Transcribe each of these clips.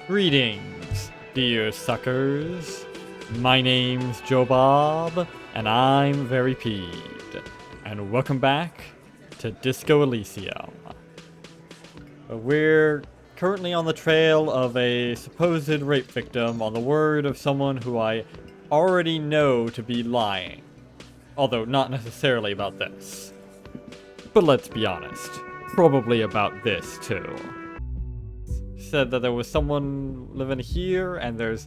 Greetings, dear suckers. My name's Joe Bob, and I'm very peeved. And welcome back to Disco Elysium. We're currently on the trail of a supposed rape victim on the word of someone who I already know to be lying. Although not necessarily about this. But let's be honest, probably about this too. Said that there was someone living here, and there's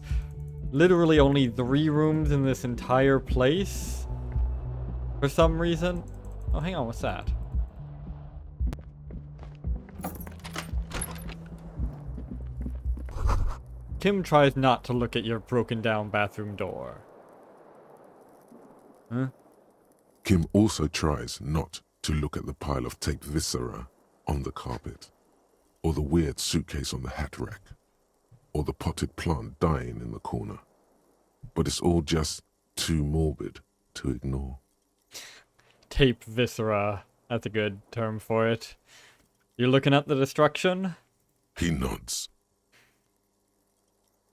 literally only 3 rooms in this entire place for some reason. Oh, hang on, what's that? Kim tries not to look at your broken down bathroom door. Huh? Kim also tries not to look at the pile of taped viscera on the carpet, or the weird suitcase on the hat rack, or the potted plant dying in the corner. But it's all just too morbid to ignore. Tape viscera. That's a good term for it. You're looking at the destruction? He nods.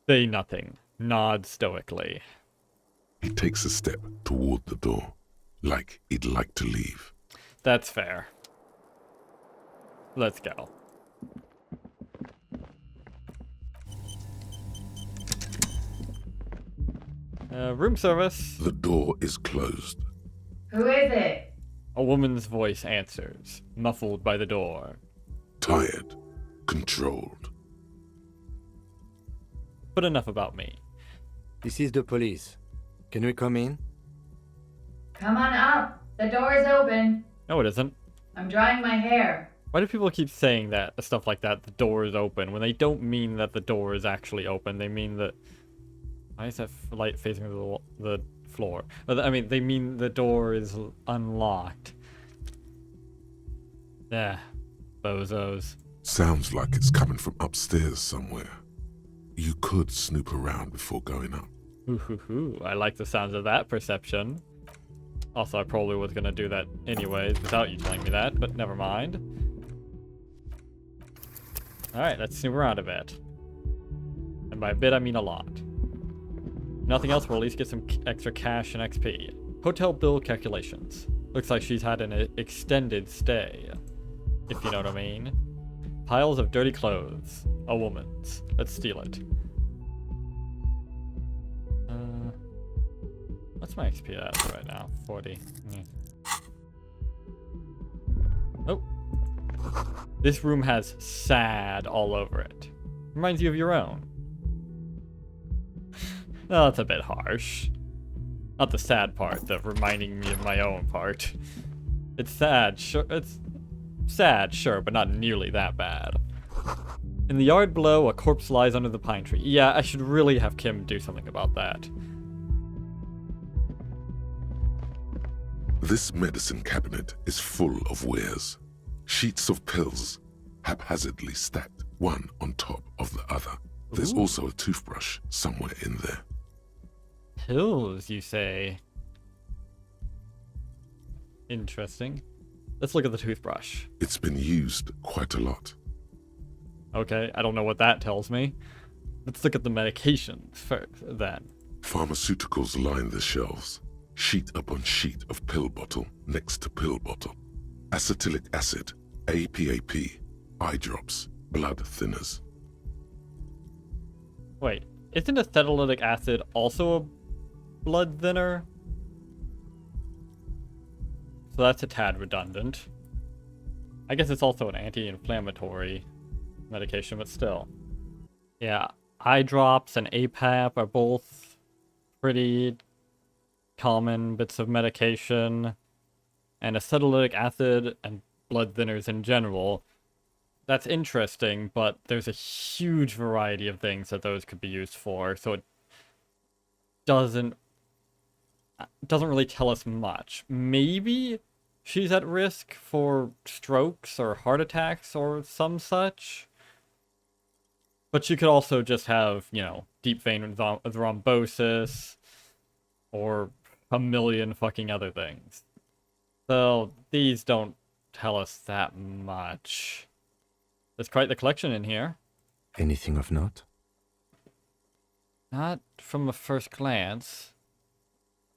Say nothing. Nod stoically. He takes a step toward the door, like he'd like to leave. That's fair. Let's go. Room service. The door is closed. Who is it? A woman's voice answers, muffled by the door. Tired. Controlled. But enough about me. This is the police. Can we come in? Come on up. The door is open. No, it isn't. I'm drying my hair. Why do people keep saying that, stuff like that, the door is open, when they don't mean that the door is actually open? They mean that... Why is that light facing the floor? I mean, they mean the door is unlocked. Yeah, bozos. Sounds like it's coming from upstairs somewhere. You could snoop around before going up. Ooh, I like the sounds of that perception. Also, I probably was gonna do that anyways without you telling me that, but never mind. Alright, let's snoop around a bit. And by a bit, I mean a lot. Nothing else, we'll at least get some extra cash and XP. Hotel bill calculations. Looks like she's had an extended stay, if you know what I mean. Piles of dirty clothes. A woman's. Let's steal it. What's my XP at right now? 40. Oh. This room has sad all over it. Reminds you of your own. Oh, that's a bit harsh. Not the sad part, the reminding me of my own part. It's sad, sure. It's sad, sure, but not nearly that bad. In the yard below, a corpse lies under the pine tree. Yeah, I should really have Kim do something about that. This medicine cabinet is full of wares. Sheets of pills, haphazardly stacked one on top of the other. There's Ooh. also a toothbrush somewhere in there. Pills, you say? Interesting. Let's look at the toothbrush. It's been used quite a lot. Okay, I don't know what that tells me. Let's look at the medications first, then. Pharmaceuticals line the shelves. Sheet upon sheet of pill bottle next to pill bottle. Acetylic acid, APAP, eye drops, blood thinners. Wait, isn't acetylic acid also a blood thinner? So that's a tad redundant. I guess it's also an anti-inflammatory medication, but still. Yeah, eye drops and APAP are both pretty common bits of medication. And acetylic acid and blood thinners in general. That's interesting, but there's a huge variety of things that those could be used for, so it doesn't really tell us much. Maybe she's at risk for strokes or heart attacks or some such. But she could also just have, you know, deep vein thrombosis or a million fucking other things. So these don't tell us that much. There's quite the collection in here. Anything of note? Not from a first glance.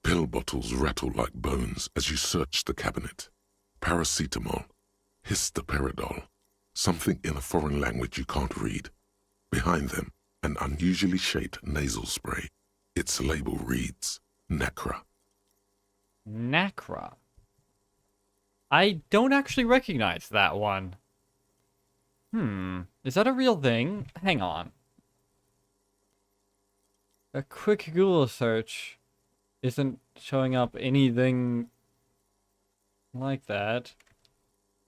Pill bottles rattle like bones as you search the cabinet. Paracetamol, histoperidol, something in a foreign language you can't read. Behind them, an unusually shaped nasal spray. Its label reads, Nacra. Nacra. I don't actually recognize that one. Is that a real thing? Hang on. A quick Google search isn't showing up anything like that.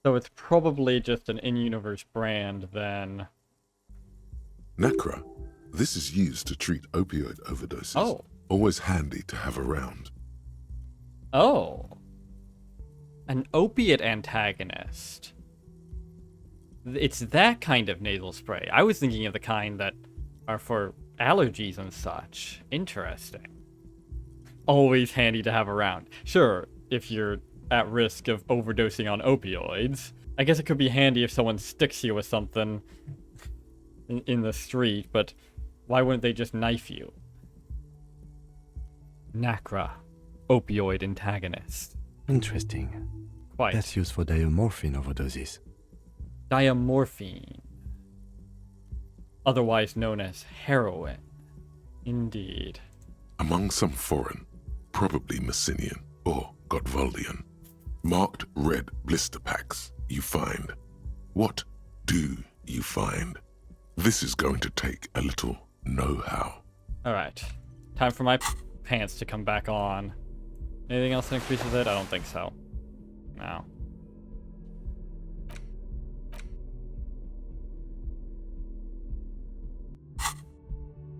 So it's probably just an in-universe brand then. Nacra. This is used to treat opioid overdoses. Oh. Always handy to have around. Oh. An opiate antagonist. It's that kind of nasal spray. I was thinking of the kind that are for allergies and such. Interesting. Always handy to have around. Sure, if you're at risk of overdosing on opioids. I guess it could be handy if someone sticks you with something in the street, but why wouldn't they just knife you? Nacra. Opioid antagonist. Interesting. Quite. That's used for diamorphine overdoses. Diamorphine. Otherwise known as heroin. Indeed. Among some foreign, probably Messinian or Gotwaldian, marked red blister packs you find. What do you find? This is going to take a little know-how. Alright. Time for my pants to come back on. Anything else that increases it? I don't think so. No.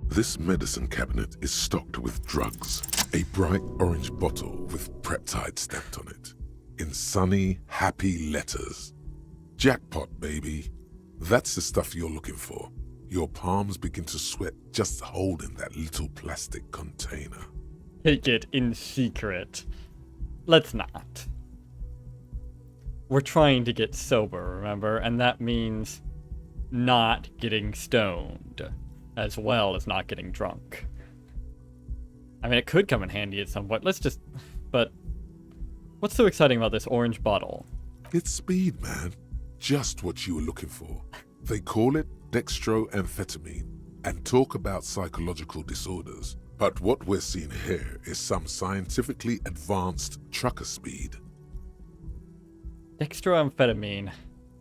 This medicine cabinet is stocked with drugs. A bright orange bottle with peptide stamped on it. In sunny, happy letters. Jackpot, baby. That's the stuff you're looking for. Your palms begin to sweat just holding that little plastic container. Take it in secret. Let's not. We're trying to get sober, remember? And that means not getting stoned, as well as not getting drunk. I mean, it could come in handy at some point. But what's so exciting about this orange bottle? It's speed, man. Just what you were looking for. They call it dextroamphetamine and talk about psychological disorders. But what we're seeing here is some scientifically advanced trucker speed. Dextroamphetamine.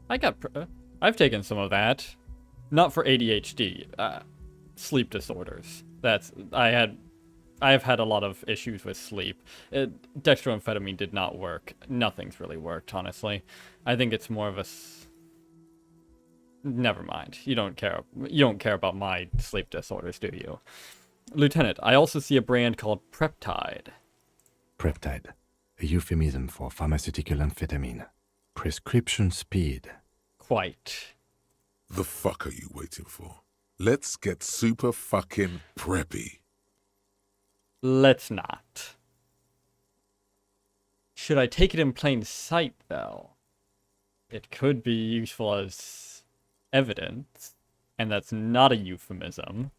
I've taken some of that. Not for ADHD. Sleep disorders. I've had a lot of issues with sleep. Dextroamphetamine did not work. Nothing's really worked, honestly. I think it's more of a... Never mind. You don't care about my sleep disorders, do you? Lieutenant, I also see a brand called Preptide. Preptide, a euphemism for pharmaceutical amphetamine. Prescription speed. Quite. The fuck are you waiting for? Let's get super fucking preppy. Let's not. Should I take it in plain sight, though? It could be useful as evidence, and that's not a euphemism.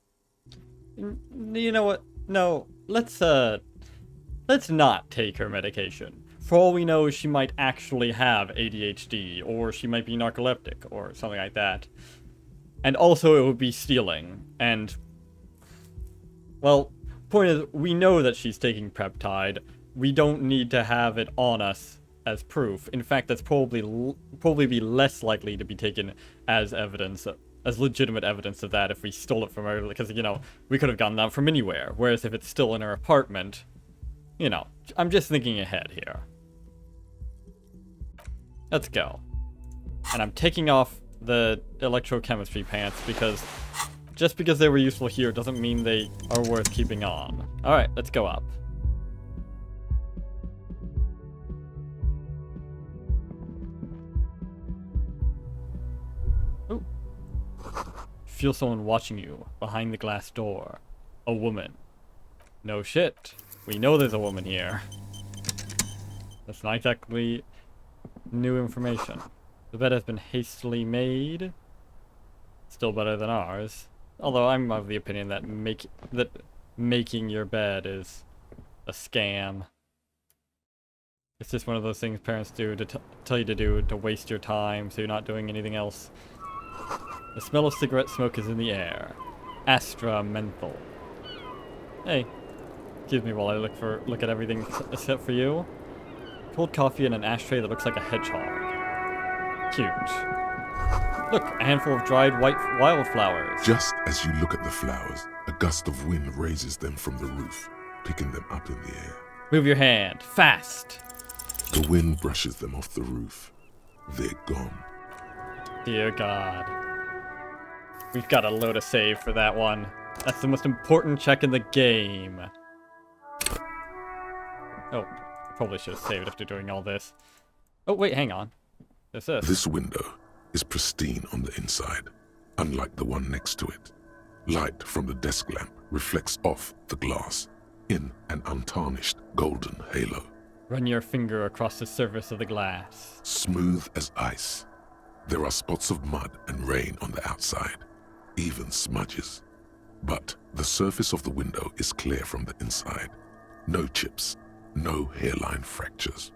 You know what? No, let's not take her medication. For all we know, she might actually have ADHD, or she might be narcoleptic, or something like that. And also, it would be stealing, and... Well, point is, we know that she's taking Preptide. We don't need to have it on us as proof. In fact, that's probably be less likely to be taken as evidence, as legitimate evidence of that if we stole it from her, because, you know, we could have gotten that from anywhere. Whereas if it's still in her apartment, you know, I'm just thinking ahead here. Let's go. And I'm taking off the electrochemistry pants because just because they were useful here doesn't mean they are worth keeping on. Alright, let's go up. Ooh. Feel someone watching you behind the glass door. A woman. No shit. We know there's a woman here. That's not exactly new information. The bed has been hastily made. Still better than ours. Although I'm of the opinion that making your bed is a scam. It's just one of those things parents do to tell you to do to waste your time so you're not doing anything else. The smell of cigarette smoke is in the air. Astra menthol. Hey, excuse me while I look at everything except for you. Cold coffee in an ashtray that looks like a hedgehog. Cute. Look, a handful of dried white wildflowers. Just as you look at the flowers, a gust of wind raises them from the roof, picking them up in the air. Move your hand. Fast. The wind brushes them off the roof. They're gone. Dear God. We've got a load of save for that one. That's the most important check in the game. Oh, probably should have saved after doing all this. Oh, wait, hang on. There's this. This window is pristine on the inside, unlike the one next to it. Light from the desk lamp reflects off the glass in an untarnished golden halo. Run your finger across the surface of the glass. Smooth as ice. There are spots of mud and rain on the outside, even smudges. But the surface of the window is clear from the inside. No chips, no hairline fractures.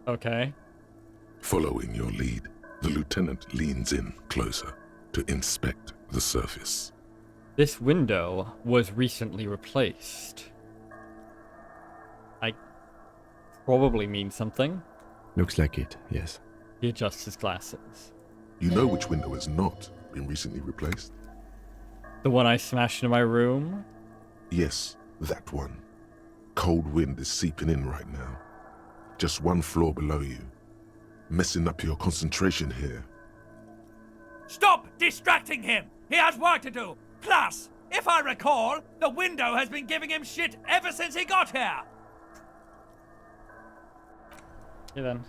Okay. Following your lead, the lieutenant leans in closer to inspect the surface. This window was recently replaced. I probably means something. Looks like it, yes. He adjusts his glasses. You know which window has not been recently replaced? The one I smashed in my room? Yes, that one. Cold wind is seeping in right now. Just one floor below you. Messing up your concentration here. Stop distracting him! He has work to do! Plus, if I recall, the window has been giving him shit ever since he got here! Okay then.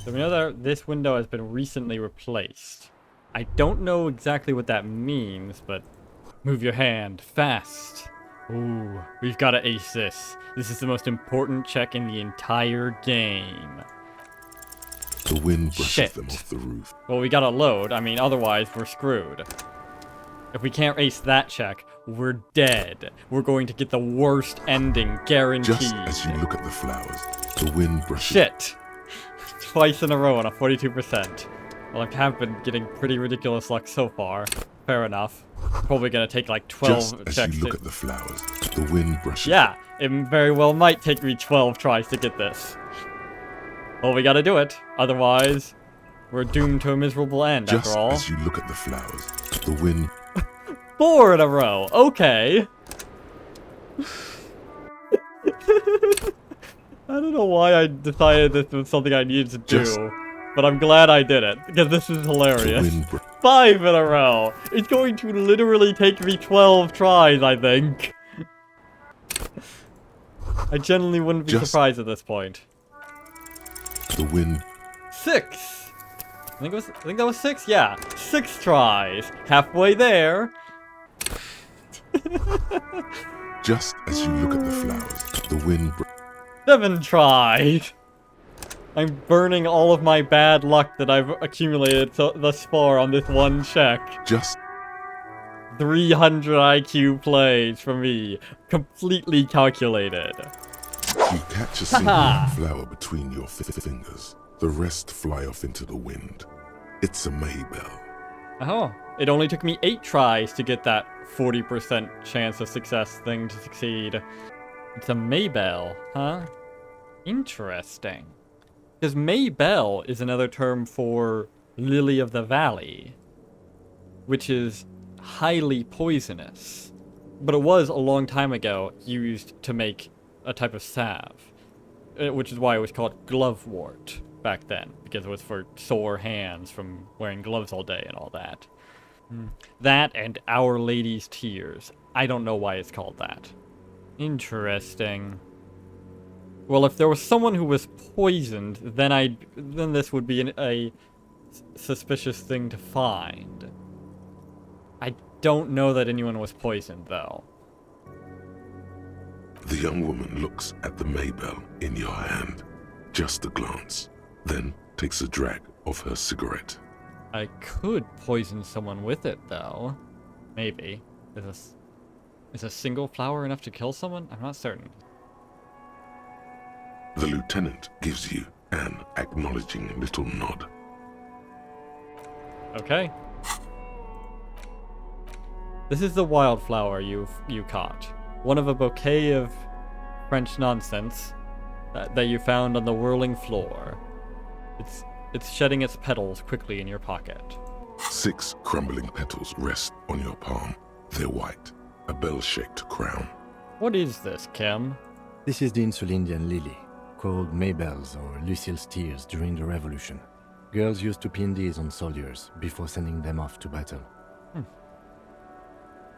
So we know that this window has been recently replaced. I don't know exactly what that means, but move your hand fast. Ooh, we've got to ace this. This is the most important check in the entire game. The wind brushes Shit. them off the roof. Well, we gotta load. I mean, otherwise we're screwed. If we can't ace that check, we're dead. We're going to get the worst ending, guaranteed. Just as you look at the flowers, the wind brushes... Shit! Twice in a row on a 42%. Well, I have been getting pretty ridiculous luck so far. Fair enough. Probably gonna take like 12 Just as checks you look at the flowers, the wind brushes... Yeah, it very well might take me 12 tries to get this. Well, we gotta do it. Otherwise, we're doomed to a miserable end, Just after all. as you look at the flowers, the wind... 4 in a row. Okay. I don't know why I decided this was something I needed to do, Just- but I'm glad I did it, because this is hilarious. The wind 5 in a row. It's going to literally take me 12 tries, I think. I genuinely wouldn't be Just- surprised at this point. The wind... 6. I think that was 6. Yeah, 6 tries. Halfway there. Just as you look at the flowers, the wind... 7 tries. I'm burning all of my bad luck that I've accumulated thus far on this one check. Just 300 IQ plays for me. Completely calculated. you catch a single flower between your fingers. The rest fly off into the wind. It's a Maybell. Oh, it only took me 8 tries to get that 40% chance of success thing to succeed. It's a Maybell, huh? Interesting. Because Maybell is another term for lily of the valley, which is highly poisonous. But it was a long time ago used to make a type of salve, which is why it was called glovewort back then, because it was for sore hands from wearing gloves all day and all that. That and Our Lady's Tears. I don't know why it's called that. Interesting. Well, if there was someone who was poisoned, then this would be a suspicious thing to find. I don't know that anyone was poisoned, though. The young woman looks at the Maybell in your hand. Just a glance. Then takes a drag of her cigarette. I could poison someone with it, though. Maybe. Is a single flower enough to kill someone? I'm not certain. The lieutenant gives you an acknowledging little nod. Okay. This is the wildflower you caught. One of a bouquet of French nonsense that you found on the whirling floor. It's shedding its petals quickly in your pocket. 6 crumbling petals rest on your palm. They're white, a bell-shaped crown. What is this, Kim? This is the Insulindian lily, called Mabel's or Lucille's tears during the Revolution. Girls used to pin these on soldiers before sending them off to battle.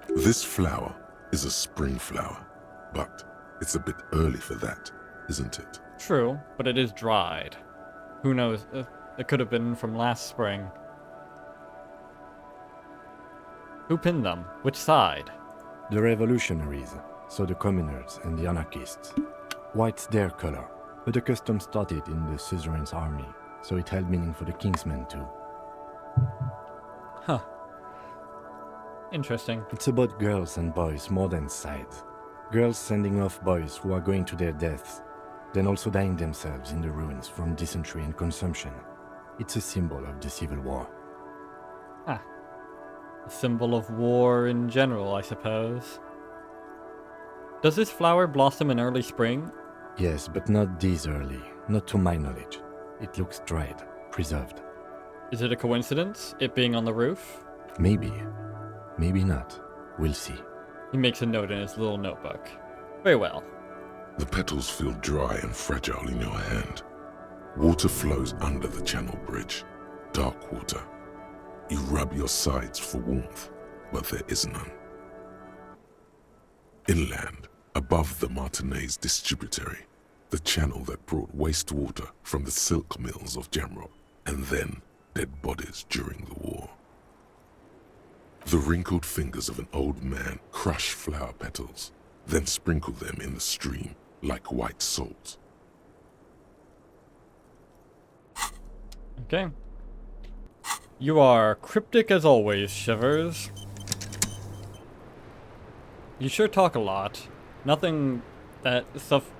This flower is a spring flower, but it's a bit early for that, isn't it? True, but it is dried. Who knows? It could have been from last spring. Who pinned them? Which side? The revolutionaries, so the communers and the anarchists. White's their color, but the custom started in the suzerain's army, so it held meaning for the kingsmen too. Huh. Interesting. It's about girls and boys more than sides. Girls sending off boys who are going to their deaths, then also dying themselves in the ruins from dysentery and consumption. It's a symbol of the Civil War. Ah. A symbol of war in general, I suppose. Does this flower blossom in early spring? Yes, but not this early, not to my knowledge. It looks dried, preserved. Is it a coincidence, it being on the roof? Maybe. Maybe not. We'll see. He makes a note in his little notebook. Very well. The petals feel dry and fragile in your hand. Water flows under the channel bridge. Dark water. You rub your sides for warmth, but there is none. Inland, above the Martinez distributary, the channel that brought wastewater from the silk mills of Jamrock, and then dead bodies during the war. The wrinkled fingers of an old man crush flower petals, then sprinkle them in the stream like white salt. Okay. You are cryptic as always, Shivers. You sure talk a lot. Nothing that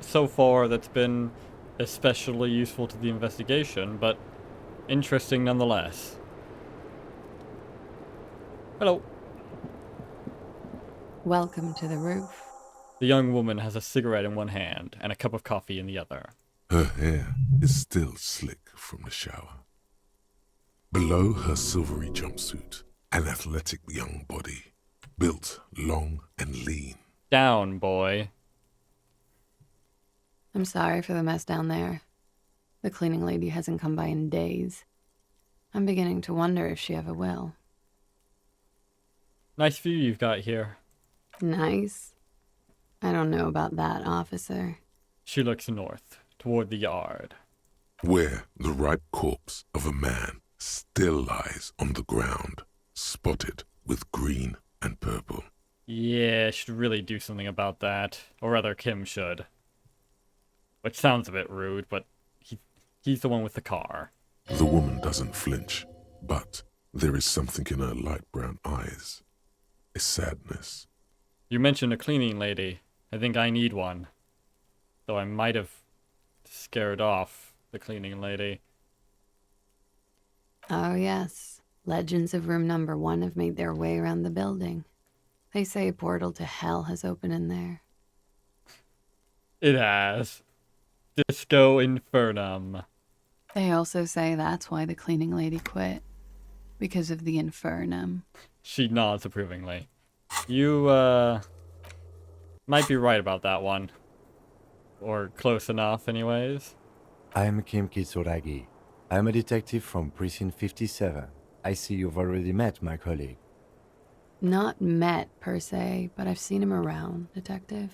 so far that's been especially useful to the investigation, but interesting nonetheless. Hello. Welcome to the roof. The young woman has a cigarette in one hand and a cup of coffee in the other. Her hair is still slick from the shower. Below her silvery jumpsuit, an athletic young body, built long and lean. Down, boy. I'm sorry for the mess down there. The cleaning lady hasn't come by in days. I'm beginning to wonder if she ever will. Nice view you've got here. Nice? I don't know about that, officer. She looks north, toward the yard. Where the ripe corpse of a man still lies on the ground, spotted with green and purple. Yeah, should really do something about that. Or rather, Kim should. Which sounds a bit rude, but he's the one with the car. The woman doesn't flinch, but there is something in her light brown eyes. A sadness. You mentioned a cleaning lady. I think I need one. Though I might have scared off the cleaning lady. Oh yes, legends of room number 1 have made their way around the building. They say a portal to hell has opened in there. It has. Disco Infernum. They also say that's why the cleaning lady quit. Because of the Infernum. She nods approvingly. You, might be right about that one. Or close enough, anyways. I am Kim Kitsuragi. I am a detective from Precinct 57. I see you've already met my colleague. Not met, per se, but I've seen him around, Detective.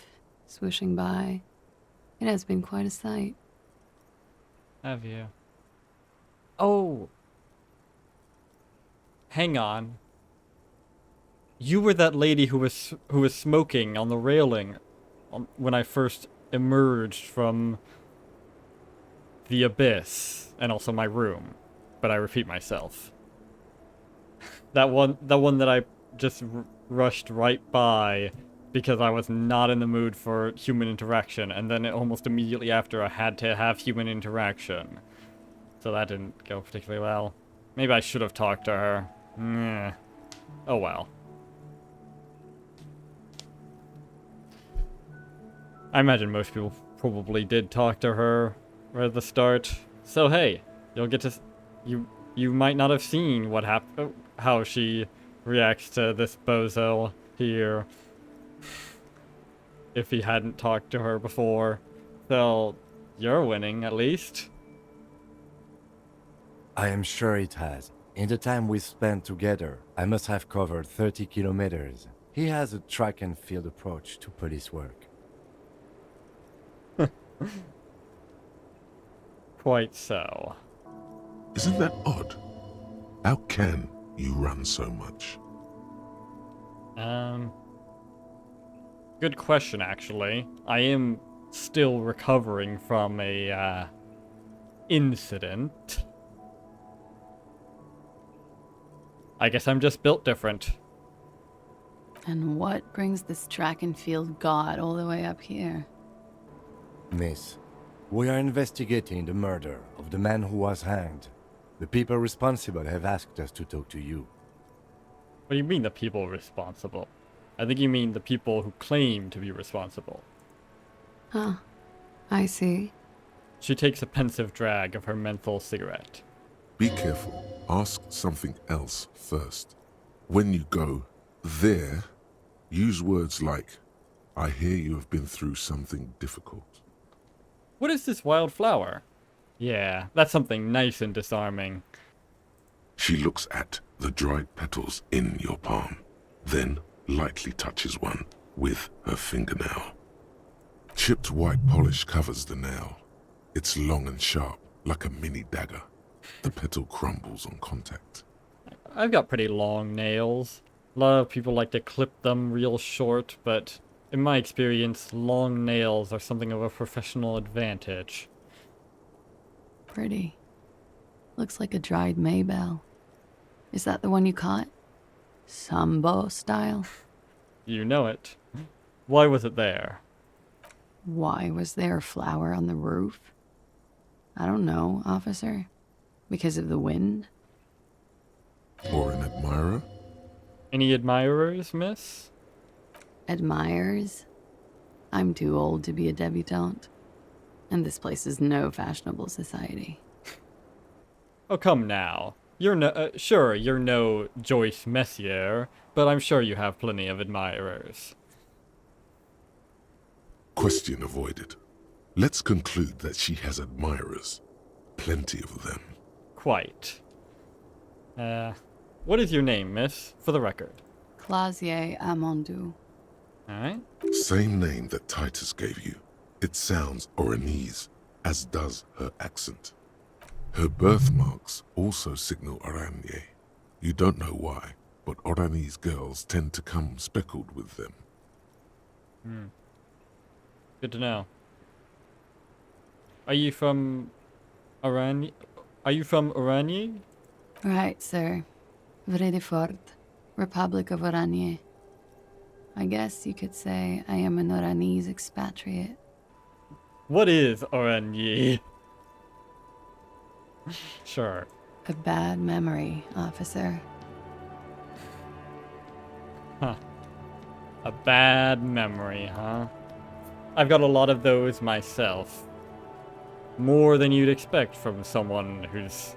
Swooshing by. It has been quite a sight. Have you? Oh. Hang on. You were that lady who was smoking on the railing when I first emerged from the abyss, and also my room. But I repeat myself. That one that I just rushed right by because I was not in the mood for human interaction, and then almost immediately after I had to have human interaction. So that didn't go particularly well. Maybe I should have talked to her. Meh. Oh well. I imagine most people probably did talk to her right at the start. So hey, you'll get to... You might not have seen what how she reacts to this bozo here if he hadn't talked to her before. So, you're winning, at least. I am sure it has. In the time we spent together, I must have covered 30 kilometers. He has a track and field approach to police work. Quite so. Isn't that odd? How can you run so much? Good question, actually. I am still recovering from a, incident. I guess I'm just built different. And what brings this track and field god all the way up here? Miss, we are investigating the murder of the man who was hanged. The people responsible have asked us to talk to you. What do you mean the people responsible? I think you mean the people who claim to be responsible. Huh. I see. She takes a pensive drag of her menthol cigarette. Be careful. Ask something else first. When you go there, use words like, I hear you have been through something difficult. What is this wild flower? Yeah, that's something nice and disarming. She looks at the dried petals in your palm, then lightly touches one with her fingernail. Chipped white polish covers the nail. It's long and sharp, like a mini dagger. The petal crumbles on contact. I've got pretty long nails. A lot of people like to clip them real short, but in my experience, long nails are something of a professional advantage. Pretty. Looks like a dried maybell. Is that the one you caught? Sambo style? You know it. Why was it there? Why was there a flower on the roof? I don't know, officer. Because of the wind? Or an admirer? Any admirers, miss? Admirers? I'm too old to be a debutante. And this place is no fashionable society. Oh, come now. You're no, sure, you're no Joyce Messier, but I'm sure you have plenty of admirers. Question avoided. Let's conclude that she has admirers. Plenty of them. Quite. What is your name, miss, for the record? Clausier Amandou. Alright. Same name that Titus gave you. It sounds Oranese, as does her accent. Her birthmarks also signal Oranje. You don't know why, but Oranese girls tend to come speckled with them. Good to know. Are you from Oranje? Are you from Oranje? Right, sir. Vredefort, Republic of Oranje. I guess you could say I am an Oranese expatriate. What is Oranje? Sure. A bad memory, officer. Huh. A bad memory, huh? I've got a lot of those myself. More than you'd expect from someone whose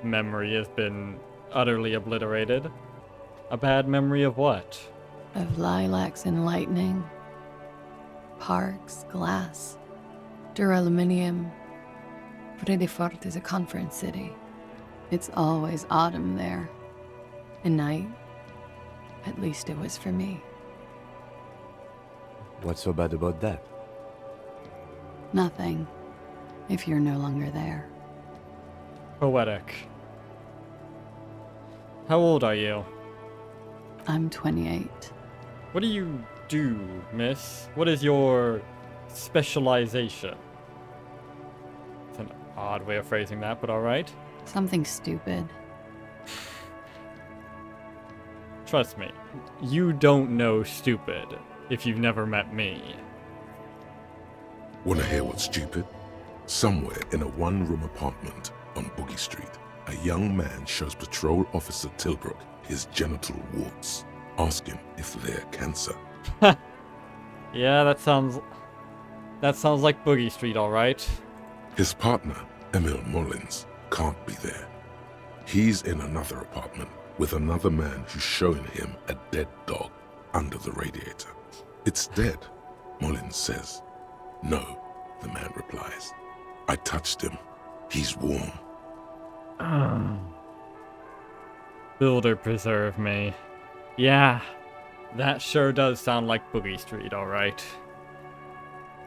memory has been utterly obliterated. A bad memory of what? Of lilacs and lightning. Parks, glass, duraluminum. Vredefort is a conference city. It's always autumn there. And night. At least it was for me. What's so bad about that? Nothing. If you're no longer there. Poetic. How old are you? I'm 28. What do you do, miss? What is your specialization? It's an odd way of phrasing that, but alright. Something stupid. Trust me, you don't know stupid if you've never met me. Wanna hear what's stupid? Somewhere in a one-room apartment on Boogie Street, a young man shows Patrol Officer Tilbrook his genital warts. Ask him if they're cancer. Yeah, that sounds like Boogie Street, alright. His partner, Emil Mullins, can't be there. He's in another apartment with another man who's showing him a dead dog under the radiator. It's dead, Mullins says. No, the man replies. I touched him. He's warm. Builder preserve me. Yeah, that sure does sound like Boogie Street, alright.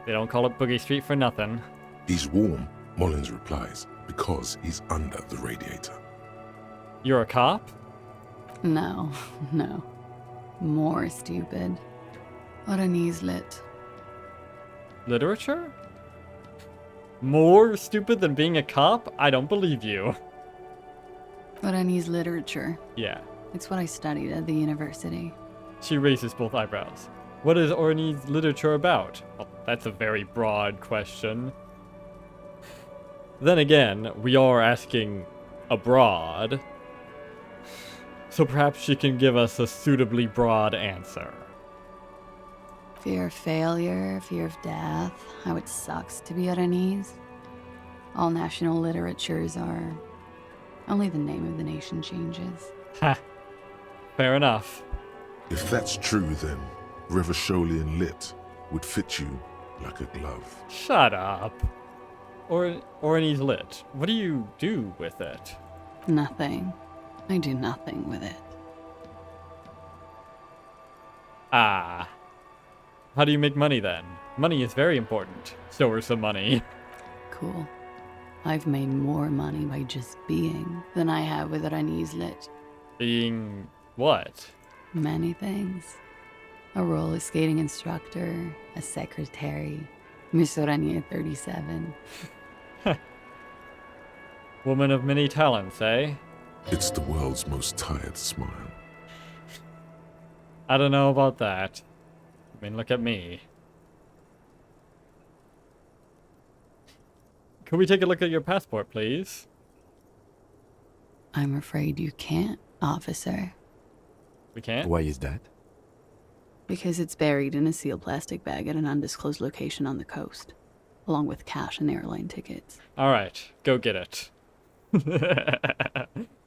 They don't call it Boogie Street for nothing. He's warm, Mullins replies, because he's under the radiator. You're a cop? No, no. More stupid. Oranise lit. Literature? More stupid than being a cop? I don't believe you. Oranise literature. Yeah. It's what I studied at the university. She raises both eyebrows. What is Orni's literature about? Well, that's a very broad question. Then again, we are asking abroad. So perhaps she can give us a suitably broad answer. Fear of failure, fear of death, how it sucks to be Oranise. All national literatures are. Only the name of the nation changes. Ha! Fair enough. If that's true, then Revacholian Lit would fit you like a glove. Shut up. Orni's lit. What do you do with it? Nothing. I do nothing with it. Ah. How do you make money then? Money is very important. Show her some money. Cool. I've made more money by just being than I have with Oranise lit. Being what? Many things. A roller skating instructor, a secretary, Miss Orania 37. Woman of many talents, eh? It's the world's most tired smile. I don't know about that. I mean, look at me. Could we take a look at your passport, please? I'm afraid you can't, officer, We can't? Why is that? because it's buried in a sealed plastic bag at an undisclosed location on the coast, along with cash and airline tickets. Alright, go get it.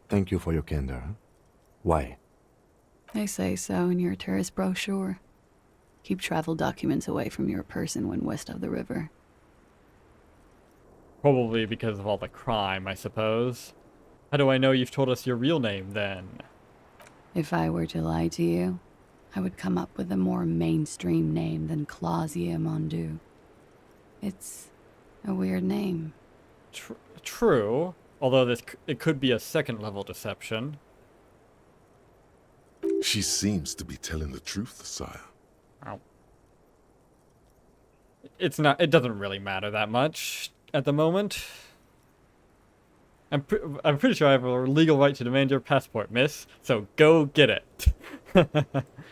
Thank you for your candor. Why? They say so in your tourist brochure. Keep travel documents away from your person when west of the river. Probably because of all the crime, I suppose. How do I know you've told us your real name, then? If I were to lie to you, I would come up with a more mainstream name than Clausia Mondu. It's a weird name. True. Although it could be a second-level deception. She seems to be telling the truth, sire. Ow. It doesn't really matter that much at the moment. I'm pretty sure I have a legal right to demand your passport, miss. So go get it.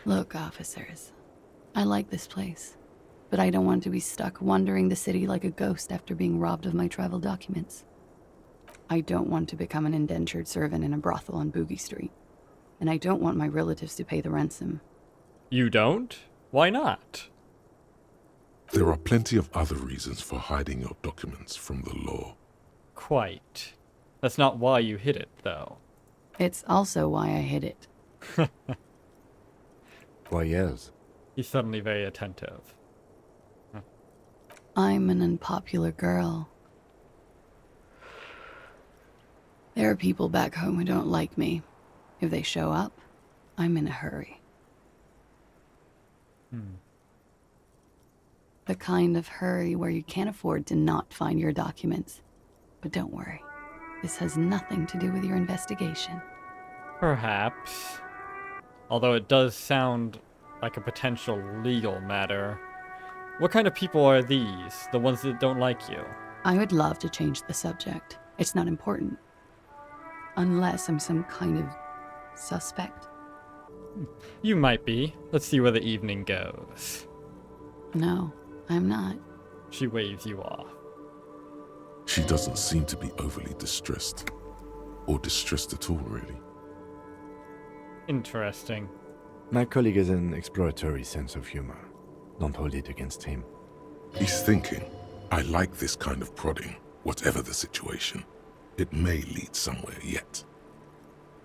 Look, officers, I like this place, but I don't want to be stuck wandering the city like a ghost after being robbed of my travel documents. I don't want to become an indentured servant in a brothel on Boogie Street, and I don't want my relatives to pay the ransom. You don't? Why not? There are plenty of other reasons for hiding your documents from the law. Quite. That's not why you hid it, though. It's also why I hid it. Why else? He's suddenly very attentive. I'm an unpopular girl. There are people back home who don't like me. If they show up, I'm in a hurry. The kind of hurry where you can't afford to not find your documents. But don't worry, this has nothing to do with your investigation. Perhaps. Although it does sound like a potential legal matter. What kind of people are these? The ones that don't like you? I would love to change the subject. It's not important. Unless I'm some kind of suspect. You might be. Let's see where the evening goes. No, I'm not. She waves you off. She doesn't seem to be overly distressed. Or distressed at all, really. Interesting. My colleague has an exploratory sense of humor. Don't hold it against him. He's thinking, I like this kind of prodding, whatever the situation. It may lead somewhere yet.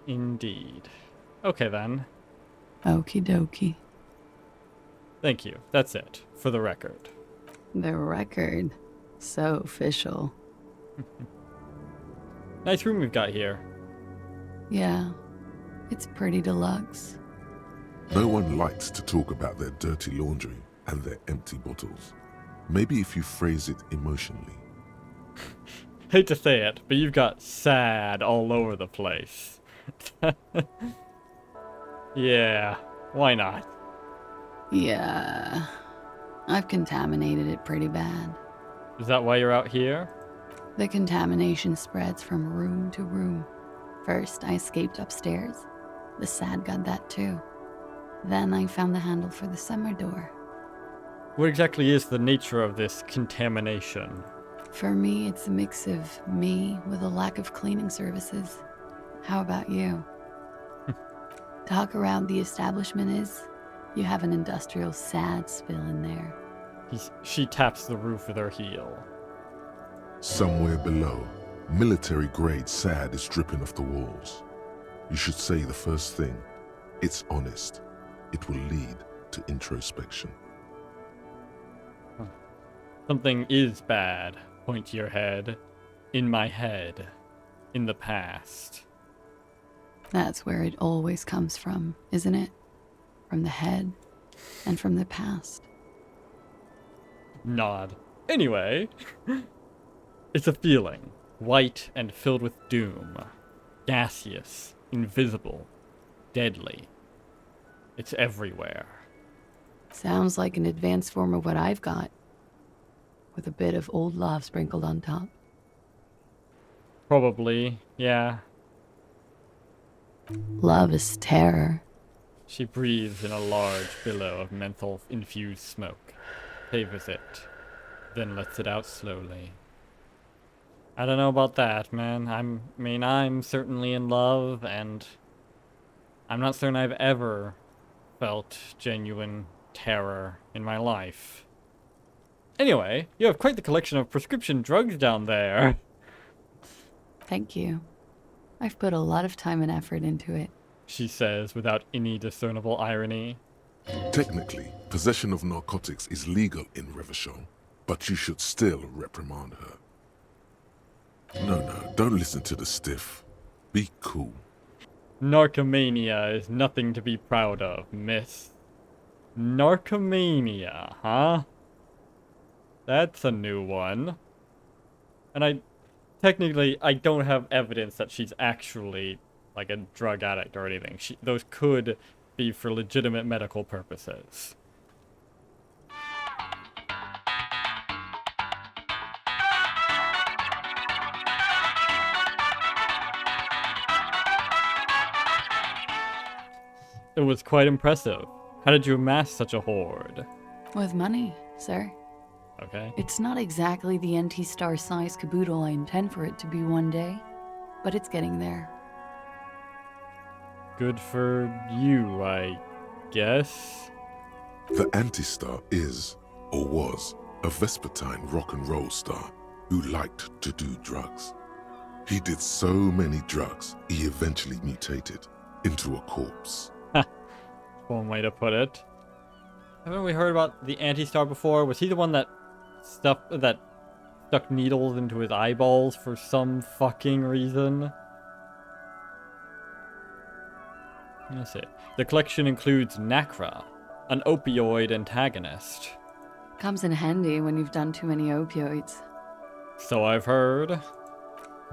Indeed. Okay then. Okie dokie. Thank you. That's it, for the record. The record. So official. Nice room we've got here. Yeah, it's pretty deluxe. No one likes to talk about their dirty laundry and their empty bottles. Maybe if you phrase it emotionally. Hate to say it, but you've got sad all over the place. Yeah, why not? Yeah, I've contaminated it pretty bad. Is that why you're out here? The contamination spreads from room to room. First, I escaped upstairs. The sad got that too. Then I found the handle for the summer door. What exactly is the nature of this contamination? For me, it's a mix of me with a lack of cleaning services. How about you? Talk around the establishment is, you have an industrial sad spill in there. She taps the roof with her heel. Somewhere below, military-grade SAD is dripping off the walls. You should say the first thing. It's honest. It will lead to introspection. Something is bad. Point to your head. In my head. In the past. That's where it always comes from, isn't it? From the head and from the past. Nod. Anyway, it's a feeling. White and filled with doom. Gaseous. Invisible. Deadly. It's everywhere. Sounds like an advanced form of what I've got. With a bit of old love sprinkled on top. Probably, yeah. Love is terror. She breathes in a large billow of menthol-infused smoke, savors it, then lets it out slowly. I don't know about that, man. I'm certainly in love, and I'm not certain I've ever felt genuine terror in my life. Anyway, you have quite the collection of prescription drugs down there. Thank you. I've put a lot of time and effort into it. She says without any discernible irony. Technically, possession of narcotics is legal in Revachol, but you should still reprimand her. No, don't listen to the stiff. Be cool. Narcomania is nothing to be proud of, miss. Narcomania, huh? That's a new one. And I don't have evidence that she's actually like a drug addict or anything. Those could be for legitimate medical purposes. It was quite impressive. How did you amass such a hoard? With money, sir. Okay. It's not exactly the NT-star size caboodle I intend for it to be one day, but it's getting there. Good for you, I guess. The Anti-Star is, or was, a Vespertine rock and roll star who liked to do drugs. He did so many drugs, he eventually mutated into a corpse. One way to put it. Haven't we heard about the Anti-Star before? Was he the one that stuck needles into his eyeballs for some fucking reason? Let's see. The collection includes Nacra, an opioid antagonist. Comes in handy when you've done too many opioids. So I've heard.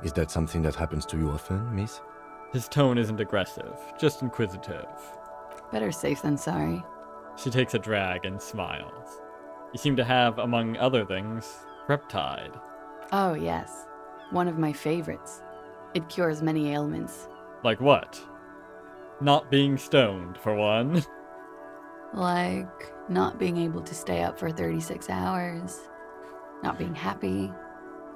Is that something that happens to you often, miss? His tone isn't aggressive, just inquisitive. Better safe than sorry. She takes a drag and smiles. You seem to have, among other things, Reptide. Oh, yes. One of my favorites. It cures many ailments. Like what? Not being stoned, for one. Like not being able to stay up for 36 hours, not being happy.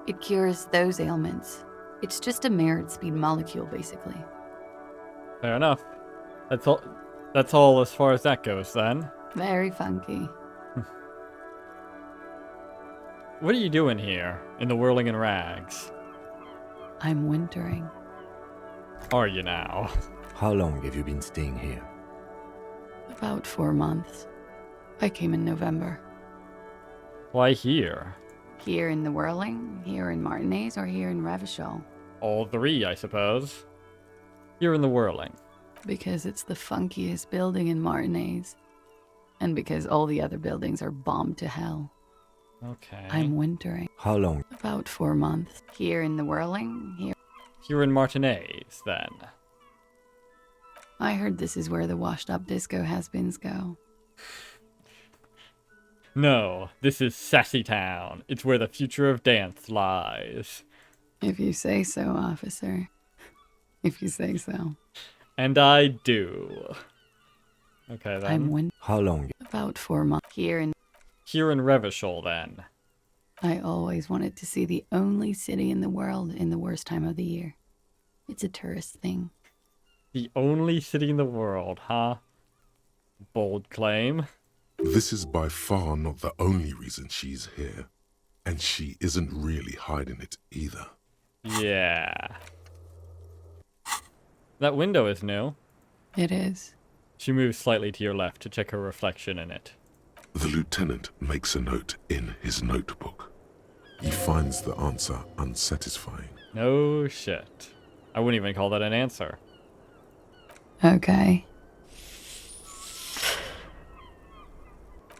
It cures those ailments. It's just a merit speed molecule, basically. Fair enough. That's all as far as that goes, then. Very funky. What are you doing here, in the whirling in rags? I'm wintering. Are you now? How long have you been staying here? About 4 months. I came in November. Why here? Here in the Whirling, here in Martinez, or here in Revachol. All three, I suppose. Here in the whirling. Because it's the funkiest building in Martinez. And because all the other buildings are bombed to hell. Okay. I'm wintering. How long? About 4 months. Here in the Whirling, here. Here in Martinez, then. I heard this is where the washed up disco has-beens go. No, this is Sassy Town. It's where the future of dance lies. If you say so, officer. If you say so. And I do. Okay, then. How long? About 4 months. Here in... Here in Revachol, then. I always wanted to see the only city in the world in the worst time of the year. It's a tourist thing. The only city in the world, huh? Bold claim. This is by far not the only reason she's here. And she isn't really hiding it either. Yeah. That window is new. It is. She moves slightly to your left to check her reflection in it. The lieutenant makes a note in his notebook. He finds the answer unsatisfying. No shit. I wouldn't even call that an answer. Okay.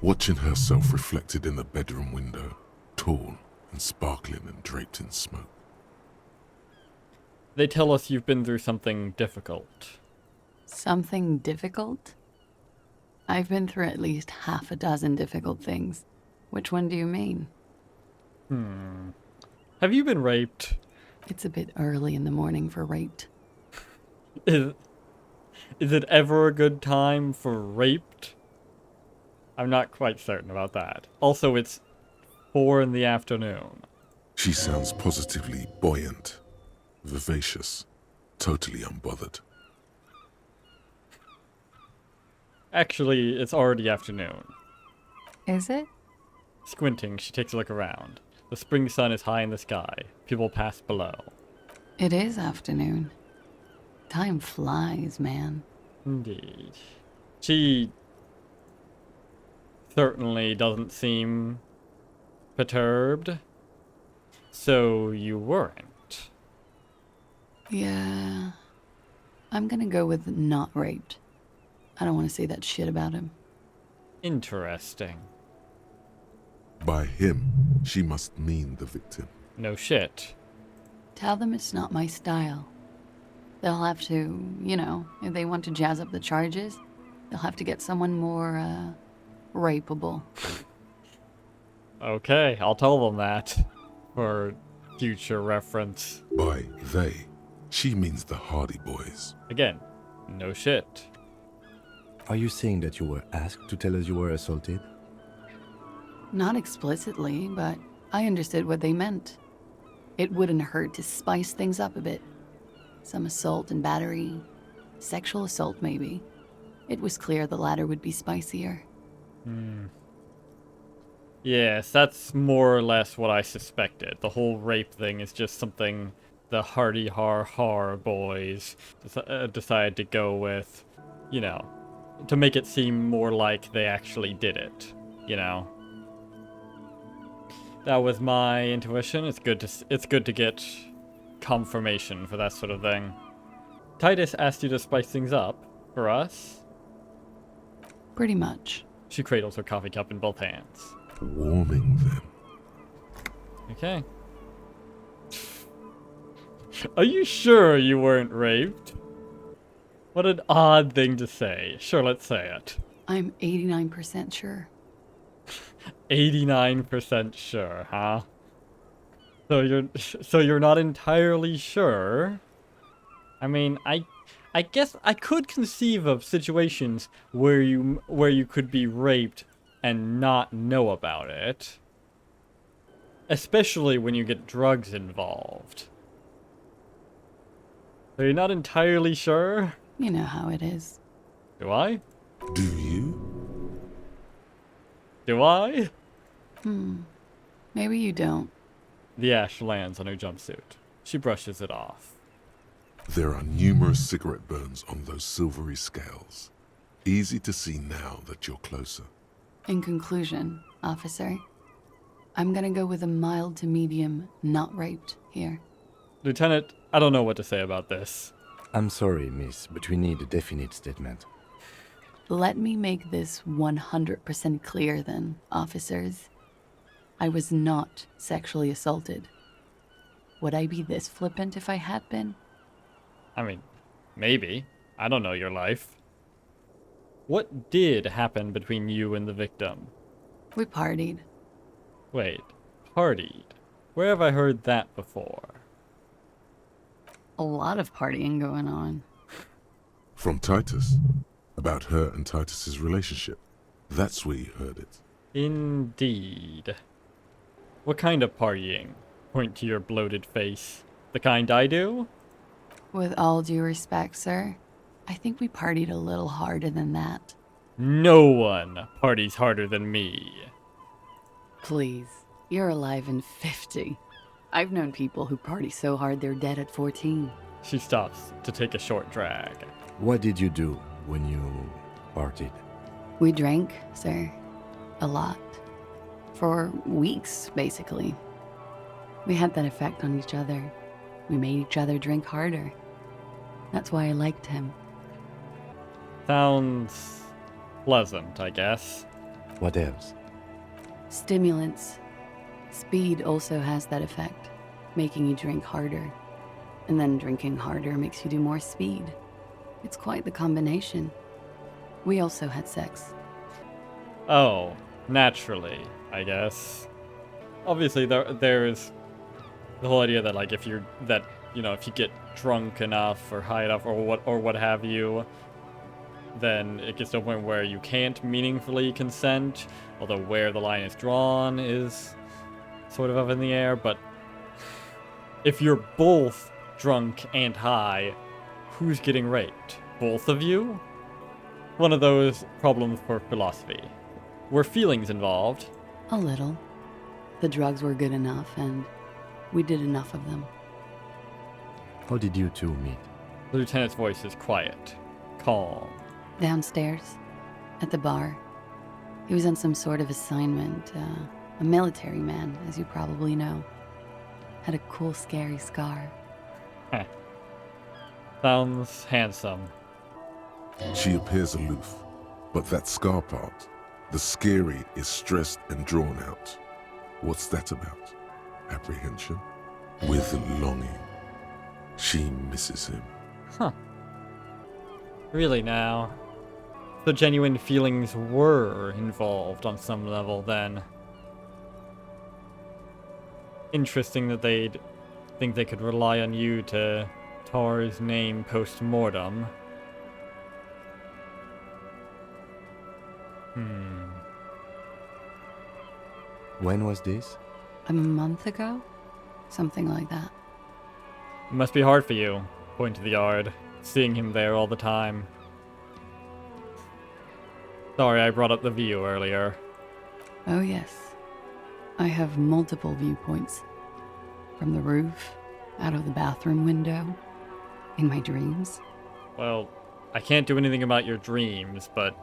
Watching herself reflected in the bedroom window, tall and sparkling and draped in smoke. They tell us you've been through something difficult. Something difficult? I've been through at least half a dozen difficult things. Which one do you mean? Have you been raped? It's a bit early in the morning for raped. Is it ever a good time for raped? I'm not quite certain about that. Also, it's 4 in the afternoon. She sounds positively buoyant, vivacious, totally unbothered. Actually, it's already afternoon. Is it? Squinting, she takes a look around. The spring sun is high in the sky. People pass below. It is afternoon. Time flies, man. Indeed. She certainly doesn't seem perturbed. So you weren't. Yeah. I'm gonna go with not raped. I don't want to say that shit about him. Interesting. By him, she must mean the victim. No shit. Tell them it's not my style. They'll have to, you know, if they want to jazz up the charges, they'll have to get someone more, rapeable. Okay, I'll tell them that. For future reference. By they, she means the Hardy Boys. Again, no shit. Are you saying that you were asked to tell us you were assaulted? Not explicitly, but I understood what they meant. It wouldn't hurt to spice things up a bit. Some assault and battery. Sexual assault, maybe. It was clear the latter would be spicier. Yes, that's more or less what I suspected. The whole rape thing is just something the Hardy Har boys decided to go with, you know, to make it seem more like they actually did it, you know. That was my intuition. It's good to get confirmation for that sort of thing. Titus asked you to spice things up for us. Pretty much. She cradles her coffee cup in both hands. Warming them. Okay. Are you sure you weren't raped? What an odd thing to say. Sure, let's say it. I'm 89% sure. 89% sure, huh? So you're not entirely sure. I mean, I guess I could conceive of situations where you could be raped and not know about it. Especially when you get drugs involved. So you're not entirely sure? You know how it is. Do I? Do you? Do I? Maybe you don't. The ash lands on her jumpsuit. She brushes it off. There are numerous cigarette burns on those silvery scales. Easy to see now that you're closer. In conclusion, officer, I'm gonna go with a mild to medium not raped here. Lieutenant, I don't know what to say about this. I'm sorry, miss, but we need a definite statement. Let me make this 100% clear then, officers. I was not sexually assaulted. Would I be this flippant if I had been? I mean, maybe. I don't know your life. What did happen between you and the victim? We partied. Wait, partied? Where have I heard that before? A lot of partying going on. From Titus. About her and Titus's relationship. That's where you heard it. Indeed. What kind of partying? Point to your bloated face. The kind I do? With all due respect, sir, I think we partied a little harder than that. No one parties harder than me. Please, you're alive in 50. I've known people who party so hard they're dead at 14. She stops to take a short drag. What did you do when you partied? We drank, sir. A lot. For weeks, basically. We had that effect on each other. We made each other drink harder. That's why I liked him. Sounds pleasant, I guess. What else? Stimulants. Speed also has that effect, making you drink harder. And then drinking harder makes you do more speed. It's quite the combination. We also had sex. Oh, naturally, I guess. Obviously, there's the whole idea that, like, if you get drunk enough or high enough or what have you, then it gets to a point where you can't meaningfully consent. Although where the line is drawn is sort of up in the air. But if you're both drunk and high, who's getting raped? Both of you? One of those problems for philosophy. Were feelings involved? A little. The drugs were good enough, and we did enough of them. How did you two meet? The lieutenant's voice is quiet, calm. Downstairs, at the bar. He was on some sort of assignment, a military man, as you probably know. Had a cool, scary scar. Heh. Sounds handsome. She appears aloof, but that scar part, the scary, is stressed and drawn out. What's that about? Apprehension? With longing. She misses him. Huh. Really now? So genuine feelings were involved on some level then. Interesting that they'd think they could rely on you to tar his name post-mortem. When was this? A month ago? Something like that. It must be hard for you, point to the yard, seeing him there all the time. Sorry I brought up the view earlier. Oh yes. I have multiple viewpoints. From the roof, out of the bathroom window, in my dreams. Well, I can't do anything about your dreams, but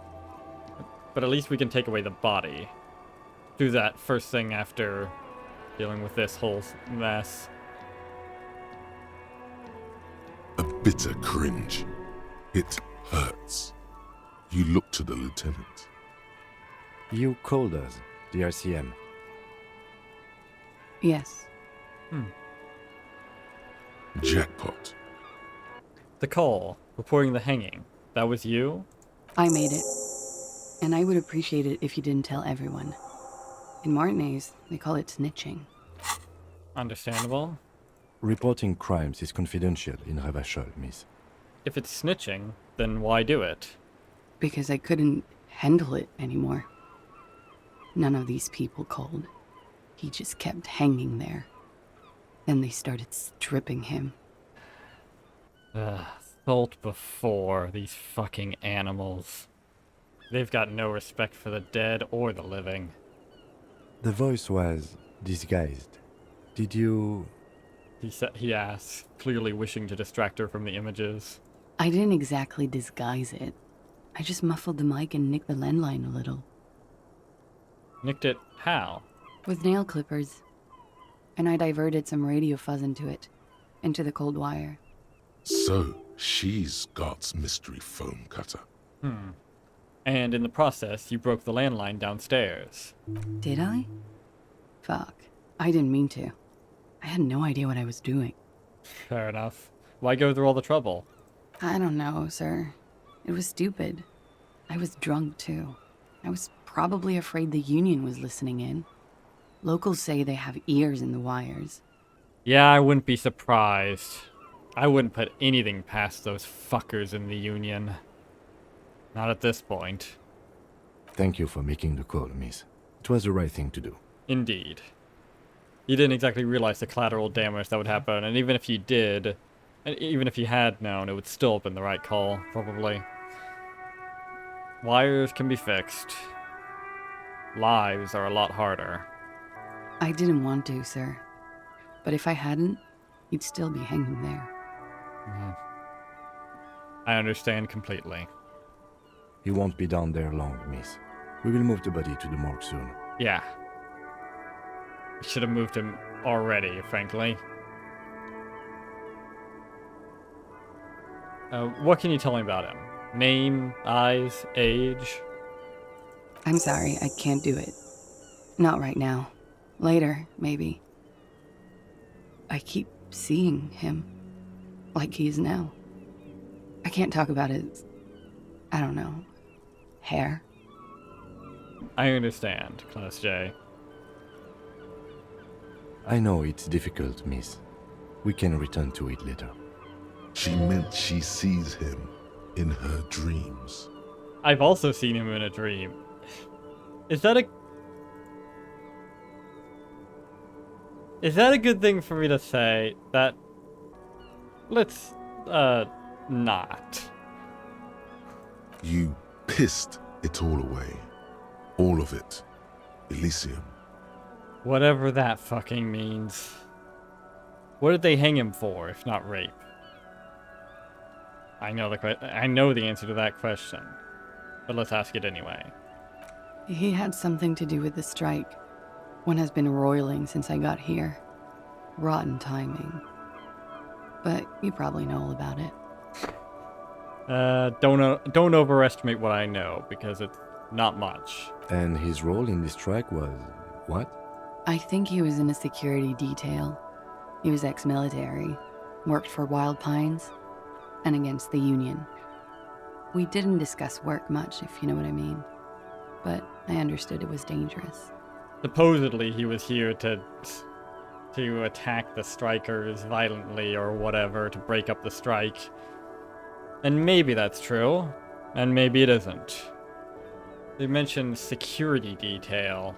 at least we can take away the body. Do that first thing after dealing with this whole mess. A bitter cringe. It hurts. You look to the lieutenant. You called us, the RCM. Yes. Jackpot. The call, reporting the hanging, that was you? I made it. And I would appreciate it if you didn't tell everyone. In Martinez, they call it snitching. Understandable. Reporting crimes is confidential in Ravachol, miss. If it's snitching, then why do it? Because I couldn't handle it anymore. None of these people called. He just kept hanging there. Then they started stripping him. Thought before, these fucking animals. They've got no respect for the dead or the living. The voice was disguised. Did you... He asks, clearly wishing to distract her from the images. I didn't exactly disguise it. I just muffled the mic and nicked the landline a little. Nicked it how? With nail clippers. And I diverted some radio fuzz into it. Into the cold wire. So, she's God's mystery foam cutter. And in the process, you broke the landline downstairs. Did I? Fuck. I didn't mean to. I had no idea what I was doing. Fair enough. Why go through all the trouble? I don't know, sir. It was stupid. I was drunk, too. I was probably afraid the Union was listening in. Locals say they have ears in the wires. Yeah, I wouldn't be surprised. I wouldn't put anything past those fuckers in the Union. Not at this point. Thank you for making the call, miss. It was the right thing to do. Indeed. You didn't exactly realize the collateral damage that would happen, and even if you did, and even if you had known, it would still have been the right call, probably. Wires can be fixed. Lives are a lot harder. I didn't want to, sir. But if I hadn't, he'd still be hanging there. I understand completely. He won't be down there long, miss. We will move the body to the morgue soon. Yeah. Should have moved him already, frankly. What can you tell me about him? Name, eyes, age? I'm sorry, I can't do it. Not right now. Later, maybe. I keep seeing him. Like he is now. I can't talk about his... I don't know. Hair. I understand, Class J. I know it's difficult, miss. We can return to it later. She meant she sees him in her dreams. I've also seen him in a dream. Is that a good thing for me to say? That... Let's, not. You pissed it all away. All of it. Elysium. Whatever that fucking means. What did they hang him for, if not rape? I know the answer to that question, but let's ask it anyway. He had something to do with the strike. One has been roiling since I got here. Rotten timing. But you probably know all about it. Don't overestimate what I know, because it's not much. And his role in this strike was... what? I think he was in a security detail. He was ex-military, worked for Wild Pines, and against the Union. We didn't discuss work much, if you know what I mean. But I understood it was dangerous. Supposedly he was here to attack the strikers violently or whatever, to break up the strike. And maybe that's true, and maybe it isn't. They mentioned security detail.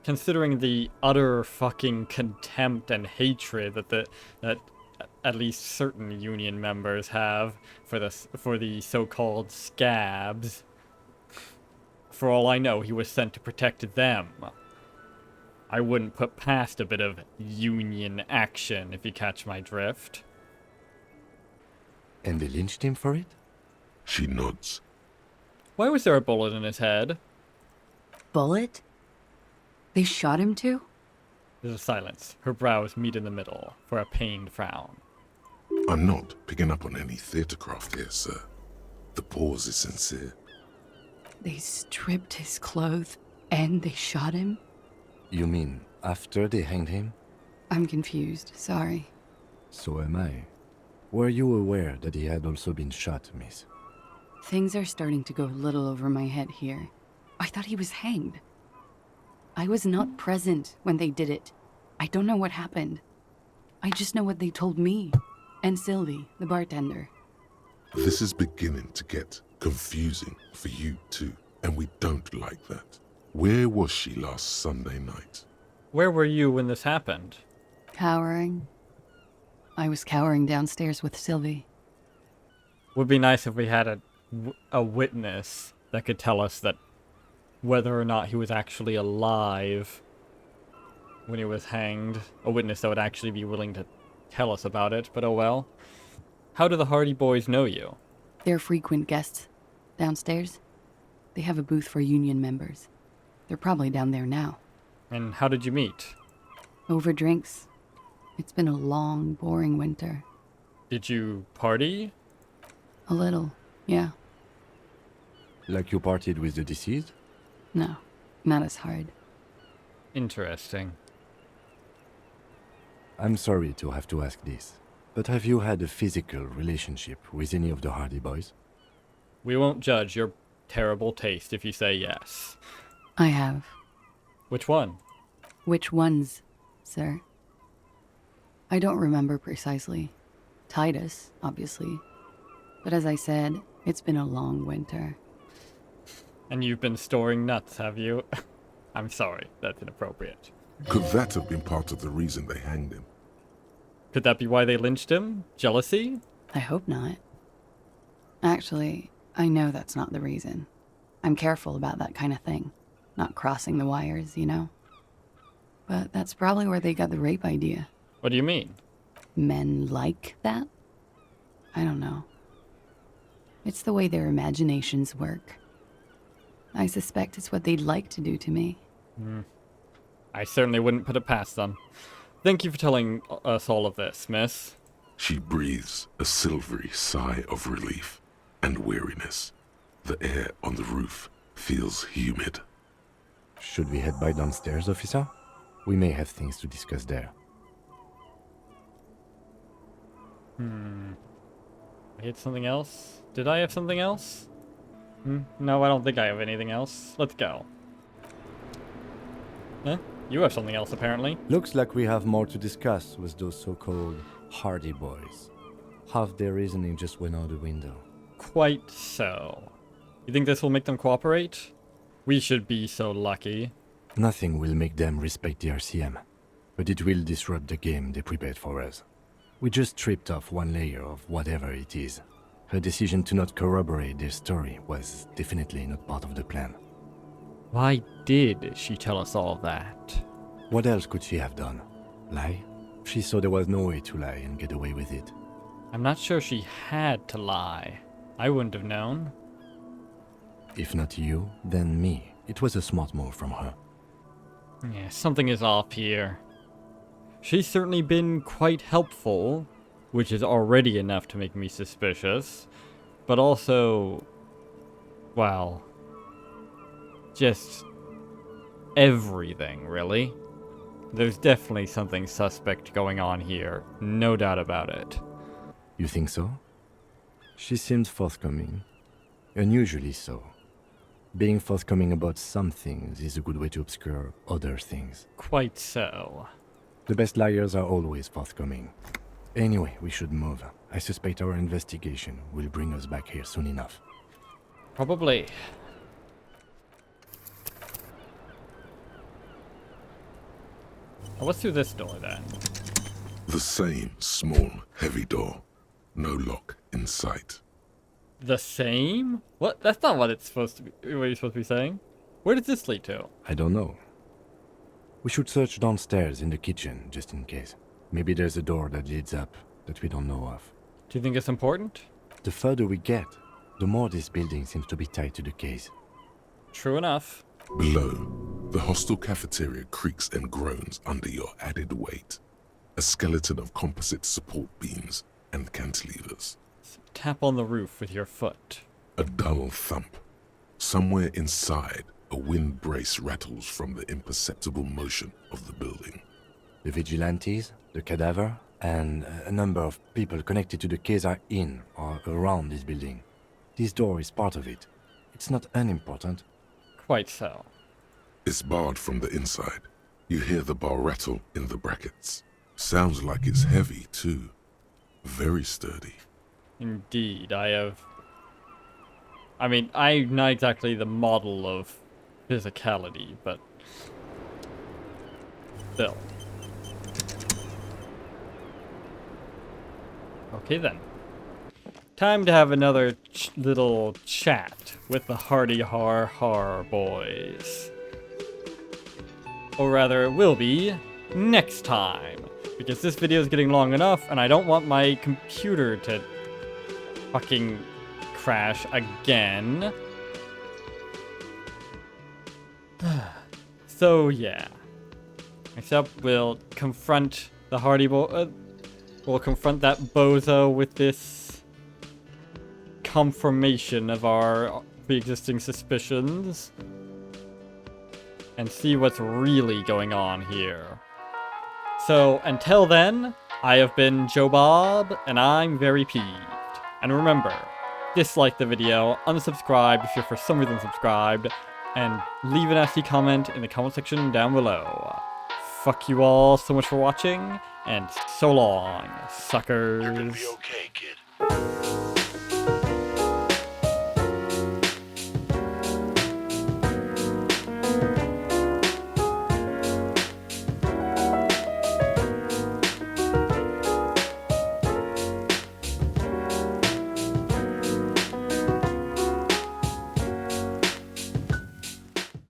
Considering the utter fucking contempt and hatred that at least certain Union members have for the so-called scabs. For all I know, he was sent to protect them. I wouldn't put past a bit of Union action, if you catch my drift. And they lynched him for it? She nods. Why was there a bullet in his head? Bullet? They shot him too? There's a silence. Her brows meet in the middle for a pained frown. I'm not picking up on any theatrecraft here, sir. The pause is sincere. They stripped his clothes and they shot him? You mean after they hanged him? I'm confused, sorry. So am I. Were you aware that he had also been shot, miss? Things are starting to go a little over my head here. I thought he was hanged. I was not present when they did it. I don't know what happened. I just know what they told me. And Sylvie, the bartender. This is beginning to get confusing for you too, and we don't like that. Where was she last Sunday night? Where were you when this happened? Cowering. I was cowering downstairs with Sylvie. Would be nice if we had a witness that could tell us that whether or not he was actually alive when he was hanged. A witness that would actually be willing to tell us about it, but oh well. How do the Hardy Boys know you? They're frequent guests downstairs. They have a booth for union members. They're probably down there now. And how did you meet? Over drinks. It's been a long, boring winter. Did you party? A little, yeah. Like you partied with the deceased? No, not as hard. Interesting. I'm sorry to have to ask this, but have you had a physical relationship with any of the Hardy Boys? We won't judge your terrible taste if you say yes. I have. Which one? Which ones, sir? I don't remember precisely. Titus, obviously. But as I said, it's been a long winter. And you've been storing nuts, have you? I'm sorry, that's inappropriate. Could that have been part of the reason they hanged him? Could that be why they lynched him? Jealousy? I hope not. Actually, I know that's not the reason. I'm careful about that kind of thing. Not crossing the wires, you know? But that's probably where they got the rape idea. What do you mean? Men like that? I don't know. It's the way their imaginations work. I suspect it's what they'd like to do to me. I certainly wouldn't put it past them. Thank you for telling us all of this, miss. She breathes a silvery sigh of relief and weariness. The air on the roof feels humid. Should we head by downstairs, officer? We may have things to discuss there. I had something else? Did I have something else? No, I don't think I have anything else. Let's go. Huh? You have something else, apparently. Looks like we have more to discuss with those so-called Hardy Boys. Half their reasoning just went out the window. Quite so. You think this will make them cooperate? We should be so lucky. Nothing will make them respect the RCM, but it will disrupt the game they prepared for us. We just stripped off one layer of whatever it is. Her decision to not corroborate their story was definitely not part of the plan. Why did she tell us all that? What else could she have done? Lie? She saw there was no way to lie and get away with it. I'm not sure she had to lie. I wouldn't have known. If not you, then me. It was a smart move from her. Yeah, something is off here. She's certainly been quite helpful, which is already enough to make me suspicious. But also, well, just everything, really. There's definitely something suspect going on here, no doubt about it. You think so? She seemed forthcoming. Unusually so. Being forthcoming about some things is a good way to obscure other things. Quite so. The best liars are always forthcoming. Anyway, we should move. I suspect our investigation will bring us back here soon enough. Probably. Well, let's do this door then. The same small, heavy door. No lock in sight. The same? What? That's not what it's supposed to be. What you're supposed to be saying. Where does this lead to? I don't know. We should search downstairs in the kitchen, just in case. Maybe there's a door that leads up that we don't know of. Do you think it's important? The further we get, the more this building seems to be tied to the case. True enough. Below, the hostel cafeteria creaks and groans under your added weight. A skeleton of composite support beams and cantilevers. Tap on the roof with your foot. A dull thump. Somewhere inside, a wind brace rattles from the imperceptible motion of the building. The vigilantes, the cadaver, and a number of people connected to the case are in or around this building. This door is part of it. It's not unimportant. Quite so. It's barred from the inside. You hear the bar rattle in the brackets. Sounds like it's heavy, too. Very sturdy. Indeed, I mean, I'm not exactly the model of physicality, but still. Okay then. Time to have another little chat with the Hardy Har Har boys. Or rather, it will be next time. Because this video is getting long enough, and I don't want my computer to fucking crash again. So yeah. Next up, we'll confront the Hardy Boy. We'll confront that bozo with this confirmation of our pre-existing suspicions. And see what's really going on here. So, until then, I have been Joe Bob, and I'm very peeved. And remember, dislike the video, unsubscribe if you're for some reason subscribed, and leave a nasty comment in the comment section down below. Fuck you all so much for watching, and so long, suckers. You're gonna be okay, kid.